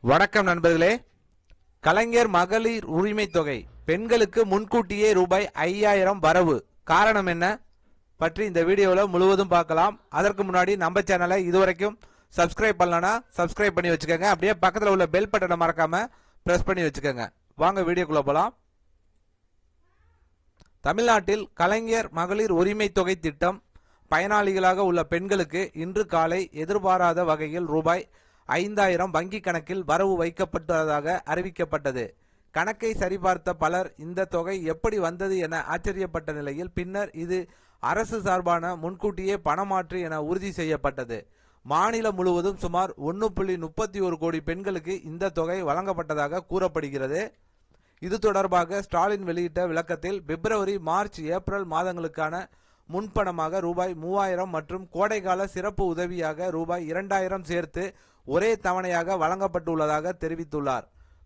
வணக்கம் நண்பர்களே. கலைஞர் மகளிர் உரிமை தொகை பெண்களுக்கு முன்கூட்டியே ரூபாய் 5000 வரவு காரணம் என்ன பற்றி இந்த வீடியோவில் முழுவதும் பார்க்கலாம். அதற்கு முன்னாடி நம்ம சேனலை இதுவரைக்கும் சப்ஸ்கிரைப் பண்ணலனா சப்ஸ்கிரைப் பண்ணி வச்சுக்கோங்க. அப்படியே பக்கத்தில் உள்ள பெல் பட்டனை மறக்காம பிரஸ் பண்ணி வச்சுக்கோங்க. வாங்க வீடியோக்குள்ள போலாம். தமிழ்நாட்டில் கலைஞர் மகளிர் உரிமை தொகை திட்டம் பயனாளிகளாக உள்ள பெண்களுக்கு இன்று காலை எதிர்பாராத வகையில் ரூபாய் 5000 வங்கி கணக்கில் வரவு வைக்கப்பட்டதாக அறிவிக்கப்பட்டது. கணக்கை சரிபார்த்த பலர் இந்த தொகை எப்படி வந்தது என ஆச்சரியப்பட்ட நிலையில் பின்னர் இது அரசு சார்பான முன்கூட்டியே பணமாற்று என உறுதி செய்யப்பட்டது. மாநிலம் முழுவதும் சுமார் 1.31 கோடி பெண்களுக்கு இந்த தொகை வழங்கப்பட்டதாக கூறப்படுகிறது. இது தொடர்பாக ஸ்டாலின் வெளியிட்ட விளக்கத்தில் பிப்ரவரி, மார்ச், ஏப்ரல் மாதங்களுக்கான முன்பணமாக ரூபாய் 3000 மற்றும் கோடைகால சிறப்பு உதவியாக ரூபாய் 2000 சேர்த்து ஒரே தவணையாக வழங்கப்பட்டுள்ளதாக தெரிவித்துள்ளார்.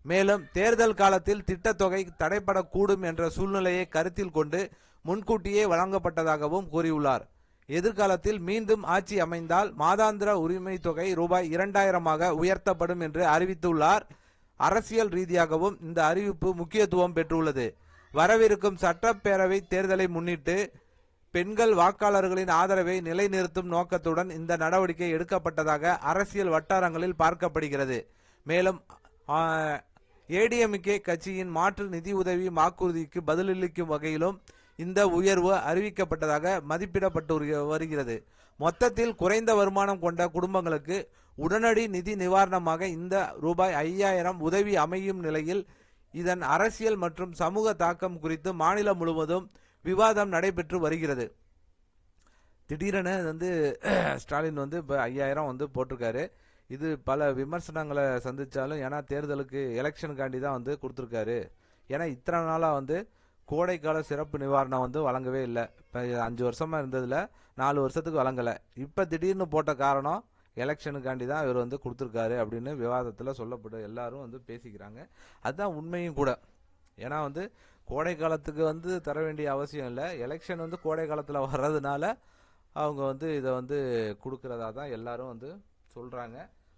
மேலும் தேர்தல் காலத்தில் திட்டத்தொகை தடைபடக்கூடும் என்ற சூழ்நிலையை கருத்தில் கொண்டு முன்கூட்டியே வழங்கப்பட்டதாகவும் கூறியுள்ளார். எதிர்காலத்தில் மீண்டும் ஆட்சி அமைந்தால் மாதாந்திர உரிமை தொகை ரூபாய் 2000 உயர்த்தப்படும் என்று அறிவித்துள்ளார். அரசியல் ரீதியாகவும் இந்த அறிவிப்பு முக்கியத்துவம் பெற்றுள்ளது. வரவிருக்கும் சட்டப்பேரவை தேர்தலை முன்னிட்டு பெண்கள் வாக்காளர்களின் ஆதரவை நிலைநிறுத்தும் நோக்கத்துடன் இந்த நடவடிக்கை எடுக்கப்பட்டதாக அரசியல் வட்டாரங்களில் பார்க்கப்படுகிறது. மேலும் ஏடிஎம்கே கட்சியின் மாற்று நிதி உதவி வாக்குறுதிக்கு பதிலளிக்கும் வகையிலும் இந்த உயர்வு அறிவிக்கப்பட்டதாக மதிப்பிடப்பட்டு வருகிறது. மொத்தத்தில் குறைந்த வருமானம் கொண்ட குடும்பங்களுக்கு உடனடி நிதி நிவாரணமாக இந்த ரூபாய் 5000 உதவி அமையும் நிலையில் இதன் அரசியல் மற்றும் சமூக தாக்கம் குறித்து மாநிலம் முழுவதும் விவாதம் நடைபெற்று வருகிறது. திடீரென ஸ்டாலின் இப்போ 5000 போட்டிருக்காரு. இது பல விமர்சனங்களை சந்திச்சாலும் ஏன்னா தேர்தலுக்கு எலெக்ஷனுக்காண்டி தான் கொடுத்துருக்காரு. ஏன்னா இத்தனை நாளாக கோடைக்கால சிறப்பு நிவாரணம் வழங்கவே இல்லை. இப்போ 5 வருஷமா இருந்ததுல 4 வருஷத்துக்கு வழங்கலை. இப்போ திடீர்னு போட்ட காரணம் எலெக்ஷனுக்காண்டி தான் இவர் கொடுத்துருக்காரு அப்படின்னு விவாதத்தில் சொல்லப்படும். எல்லாரும் பேசிக்கிறாங்க. அதுதான் உண்மையும் கூட. ஏன்னா கோடை காலத்துக்கு தர வேண்டிய அவசியம் இல்லை. எலெக்ஷன் கோடை காலத்தில் வர்றதுனால அவங்க இதை கொடுக்கறதா தான் எல்லாரும் சொல்கிறாங்க.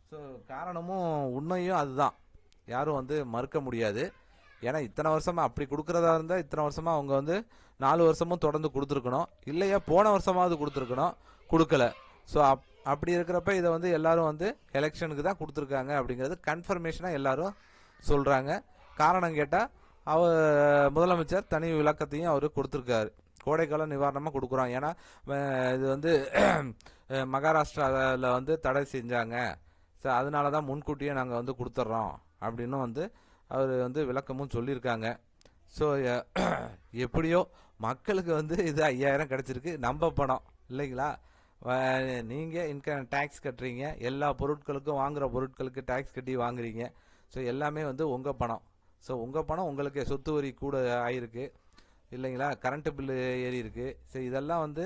ஸோ காரணமும் உண்மையும் அதுதான். யாரும் மறுக்க முடியாது. ஏன்னா இத்தனை வருஷமா அப்படி கொடுக்கறதா இருந்தால் இத்தனை வருஷமா அவங்க 4 வருஷமும் தொடர்ந்து கொடுத்துருக்கணும். இல்லையா போன வருஷமாவது கொடுத்துருக்கணும், கொடுக்கல. ஸோ அப்படி இருக்கிறப்ப இதை எல்லாரும் எலெக்ஷனுக்கு தான் கொடுத்துருக்காங்க அப்படிங்கிறது கன்ஃபர்மேஷனாக எல்லாரும் சொல்கிறாங்க. காரணம் கேட்டால் முதலமைச்சர் தனி விளக்கத்தையும் அவர் கொடுத்துருக்காரு. கோடைக்கால நிவாரணமாக கொடுக்குறோம். ஏன்னா இது மகாராஷ்டிராவில் தடை செஞ்சாங்க. ஸோ அதனால தான் முன்கூட்டியே நாங்கள் கொடுத்துட்றோம் அப்படின்னு அவர் விளக்கமும் சொல்லியிருக்காங்க. ஸோ எப்படியோ மக்களுக்கு இது 5000 கிடைச்சிருக்கு. நம்ம பணம் இல்லைங்களா? நீங்கள் இன்கம் டேக்ஸ் கட்டுறீங்க. எல்லா பொருட்களுக்கும் வாங்குகிற பொருட்களுக்கு டேக்ஸ் கட்டி வாங்குறீங்க. ஸோ எல்லாமே உங்கள் பணம். ஸோ உங்கள் பணம் உங்களுக்கு சொத்து வரி கூட ஆயிருக்கு இல்லைங்களா? கரண்ட் பில்லு ஏறி இருக்கு. ஸோ இதெல்லாம்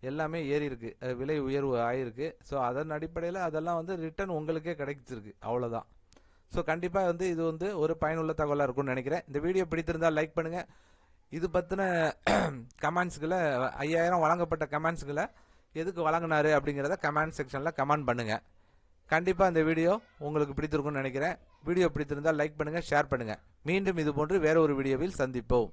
எல்லாமே ஏறி இருக்கு, விலை உயர்வு ஆயிருக்கு. ஸோ அதன் அடிப்படையில் அதெல்லாம் ரிட்டர்ன் உங்களுக்கே கிடைச்சிருக்கு. அவ்வளோதான். ஸோ கண்டிப்பாக இது ஒரு பயனுள்ள தகவலாக இருக்கும்னு நினைக்கிறேன். இந்த வீடியோ பிடித்திருந்தால் லைக் பண்ணுங்கள். இது பற்றின கமெண்ட்ஸுகளை 5000 வழங்கப்பட்ட கமெண்ட்ஸுகளை எதுக்கு வழங்கினாரு அப்படிங்கிறத கமெண்ட் செக்ஷனில் கமெண்ட் பண்ணுங்கள். கண்டிப்பாக இந்த வீடியோ உங்களுக்கு பிடித்திருக்கும்னு நினைக்கிறேன். வீடியோ பிடித்திருந்தால் லைக் பண்ணுங்கள், ஷேர் பண்ணுங்கள். மீண்டும் இது போன்று வேற ஒரு வீடியோவில் சந்திப்போம்.